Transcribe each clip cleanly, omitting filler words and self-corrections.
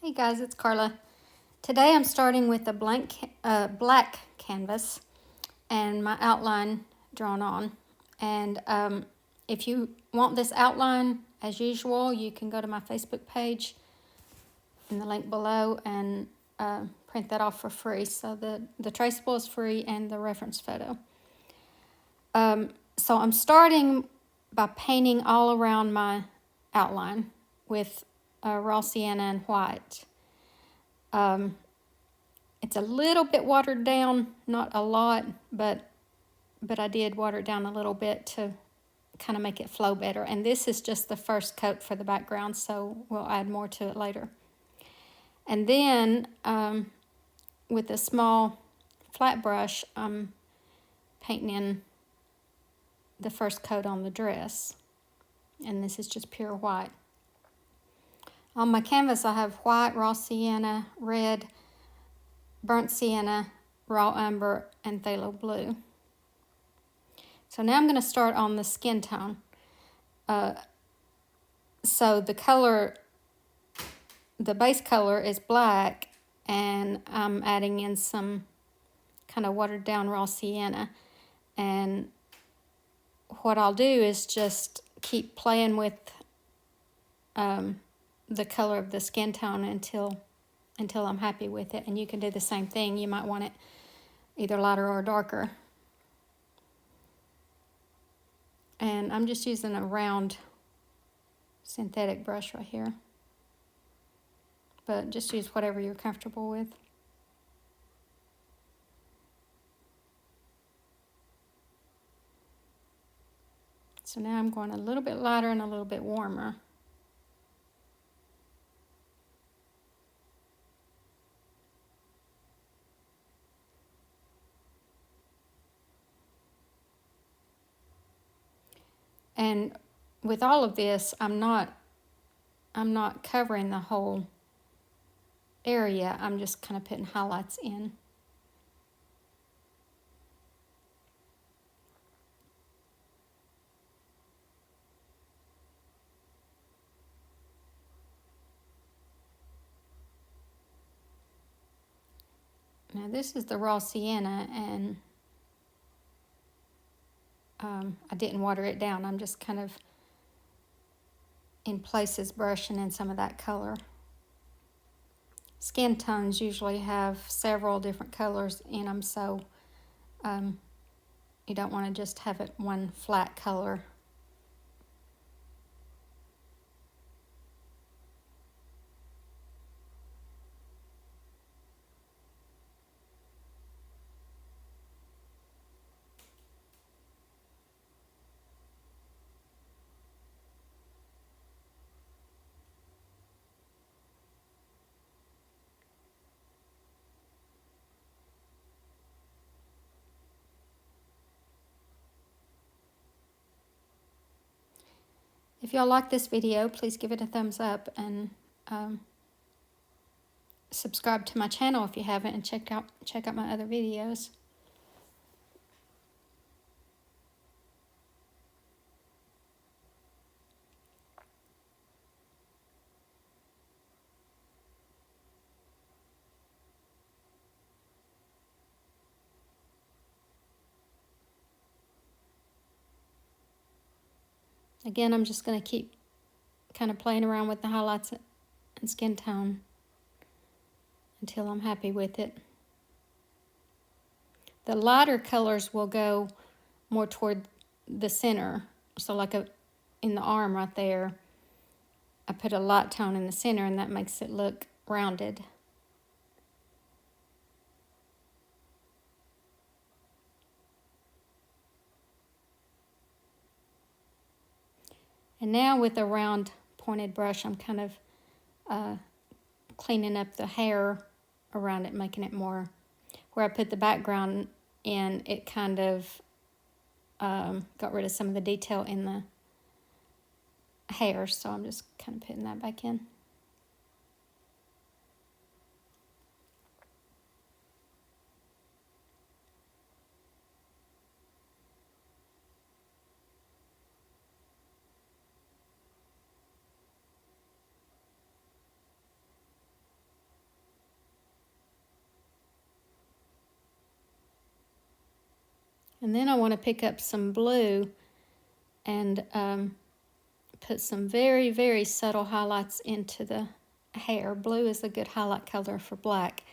Hey guys, it's Carla. Today I'm starting with a black canvas and my outline drawn on. And if you want this outline, as usual, you can go to my Facebook page in the link below and print that off for free. So the traceable is free and the reference photo. So I'm starting by painting all around my outline with raw sienna and white. It's a little bit watered down, not a lot, but I did water it down a little bit to kind of make it flow better. And this is just the first coat for the background, so we'll add more to it later. And then with a small flat brush, I'm painting in the first coat on the dress. And this is just pure white. On my canvas, I have white, raw sienna, red, burnt sienna, raw umber, and phthalo blue. So now I'm going to start on the skin tone. So the color, the base color is black, and I'm adding in some kind of watered down raw sienna. And what I'll do is just keep playing with the color of the skin tone until I'm happy with it. And you can do the same thing. You might want it either lighter or darker. And I'm just using a round synthetic brush right here. But just use whatever you're comfortable with. So now I'm going a little bit lighter and a little bit warmer. And with all of this, I'm not covering the whole area. I'm just kind of putting highlights in. Now this is the raw sienna, and I didn't water it down. I'm just kind of in places brushing in some of that color. Skin tones usually have several different colors in them, so you don't want to just have it one flat color. If y'all like this video, please give it a thumbs up and subscribe to my channel if you haven't, and check out my other videos. Again, I'm just going to keep kind of playing around with the highlights and skin tone until I'm happy with it. The lighter colors will go more toward the center. So like in the arm right there, I put a light tone in the center, and that makes it look rounded. And now with a round pointed brush, I'm kind of cleaning up the hair around it, making it more, where I put the background in, it kind of got rid of some of the detail in the hair, so I'm just kind of putting that back in. And then I want to pick up some blue and put some very, very subtle highlights into the hair. Blue is a good highlight color for black.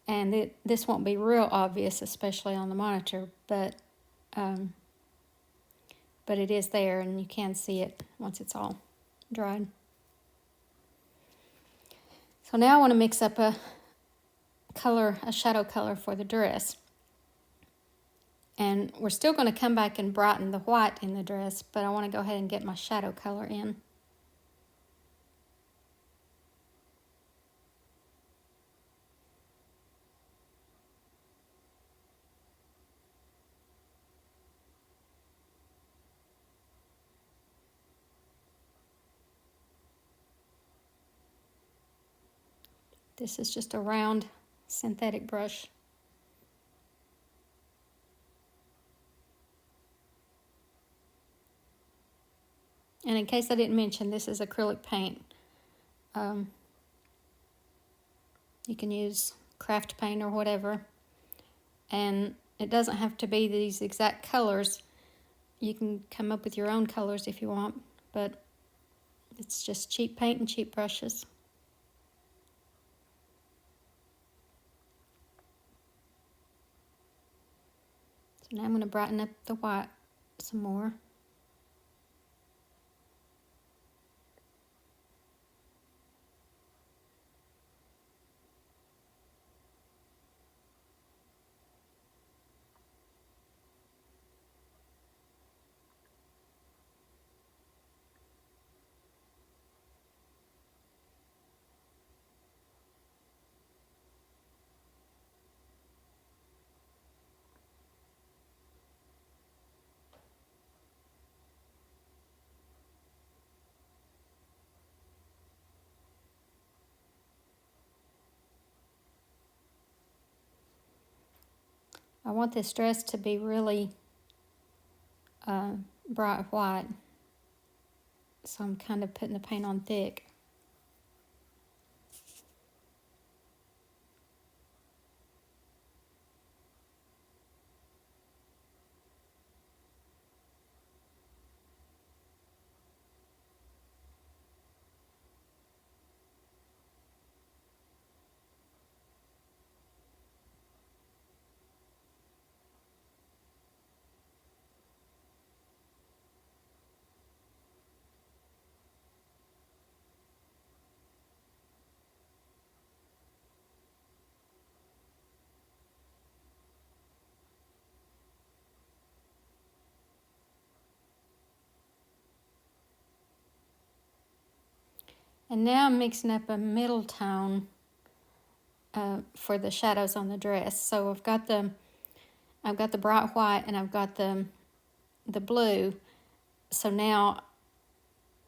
And this won't be real obvious, especially on the monitor, but it is there and you can see it once it's all dried. So now I want to mix up a shadow color for the dress. And we're still going to come back and brighten the white in the dress, but I want to go ahead and get my shadow color in. This is just a round synthetic brush. And in case I didn't mention, this is acrylic paint. You can use craft paint or whatever. And it doesn't have to be these exact colors. You can come up with your own colors if you want, but it's just cheap paint and cheap brushes. So now I'm going to brighten up the white some more. I want this dress to be really bright white, so I'm kind of putting the paint on thick. And now I'm mixing up a middle tone for the shadows on the dress. So I've got the bright white and I've got the blue. So now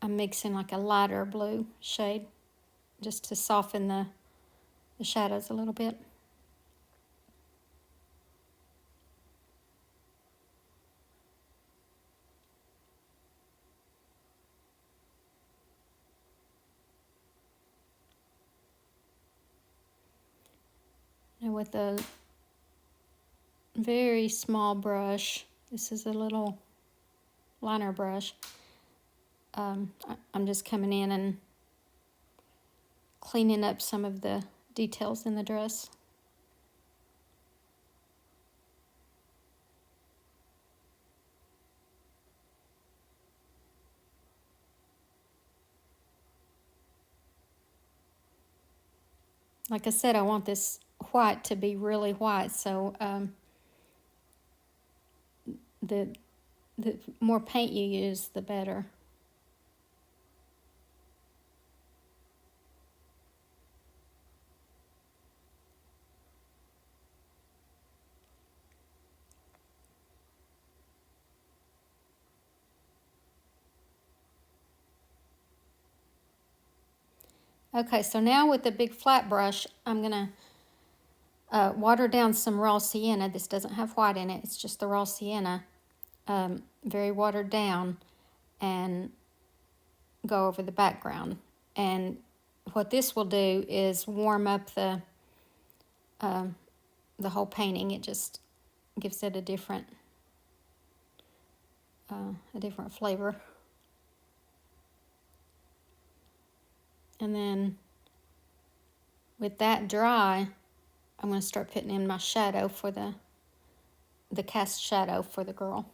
I'm mixing like a lighter blue shade just to soften the shadows a little bit. And with a very small brush, this is a little liner brush, I'm just coming in and cleaning up some of the details in the dress. Like I said, I want this white to be really white, so the more paint you use, the better. Okay, so now with the big flat brush, I'm gonna water down some raw sienna. This doesn't have white in it, it's just the raw sienna, very watered down, and go over the background. And what this will do is warm up the whole painting. It just gives it a different a different flavor. And then with that dry, I'm going to start putting in my shadow for the cast shadow for the girl.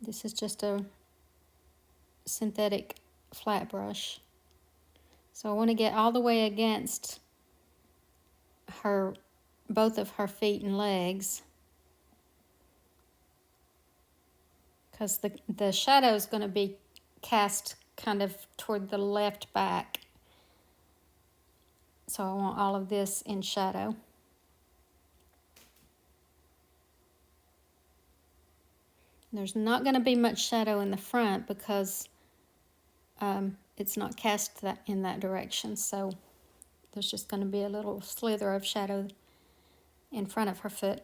This is just a synthetic flat brush. So I want to get all the way against her, both of her feet and legs, because the shadow is going to be cast kind of toward the left back. So I want all of this in shadow. There's not going to be much shadow in the front because it's not cast in that direction. So there's just going to be a little slither of shadow in front of her foot.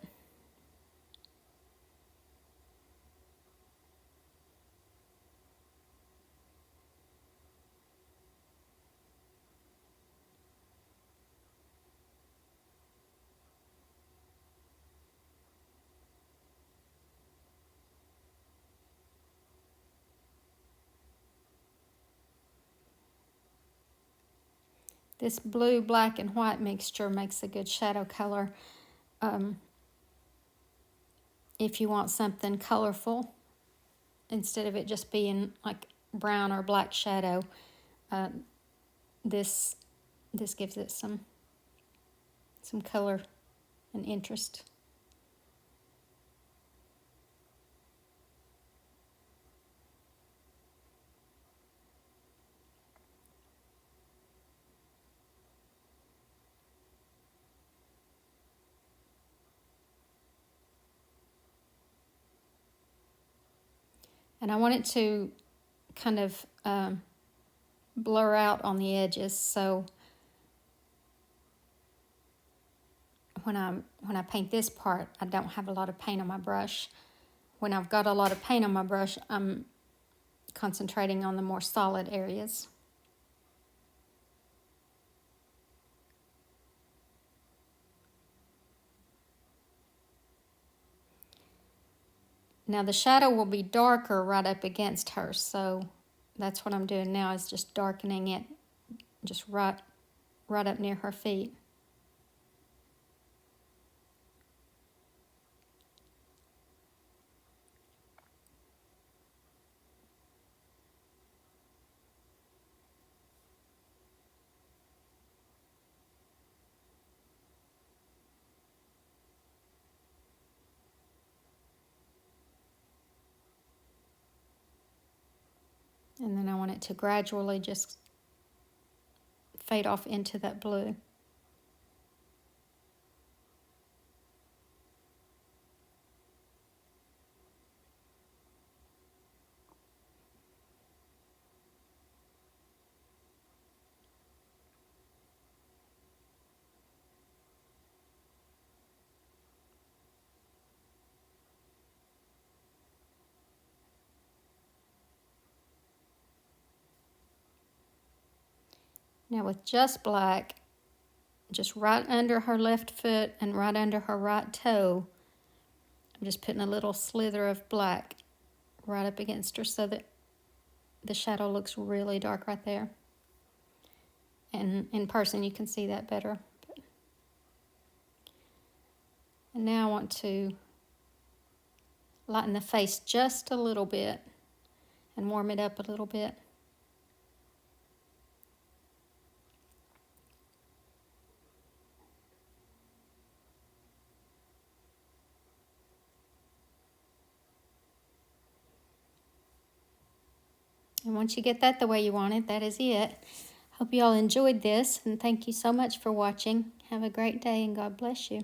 This blue, black, and white mixture makes a good shadow color. If you want something colorful, instead of it just being like brown or black shadow, this gives it some color and interest. And I want it to kind of blur out on the edges, so when I paint this part, I don't have a lot of paint on my brush. When I've got a lot of paint on my brush, I'm concentrating on the more solid areas. Now the shadow will be darker right up against her, so that's what I'm doing now, is just darkening it just right up near her feet. And then I want it to gradually just fade off into that blue. Now with just black, just right under her left foot and right under her right toe, I'm just putting a little slither of black right up against her so that the shadow looks really dark right there. And in person you can see that better. And now I want to lighten the face just a little bit and warm it up a little bit. And once you get that the way you want it, that is it. Hope you all enjoyed this, and thank you so much for watching. Have a great day, and God bless you.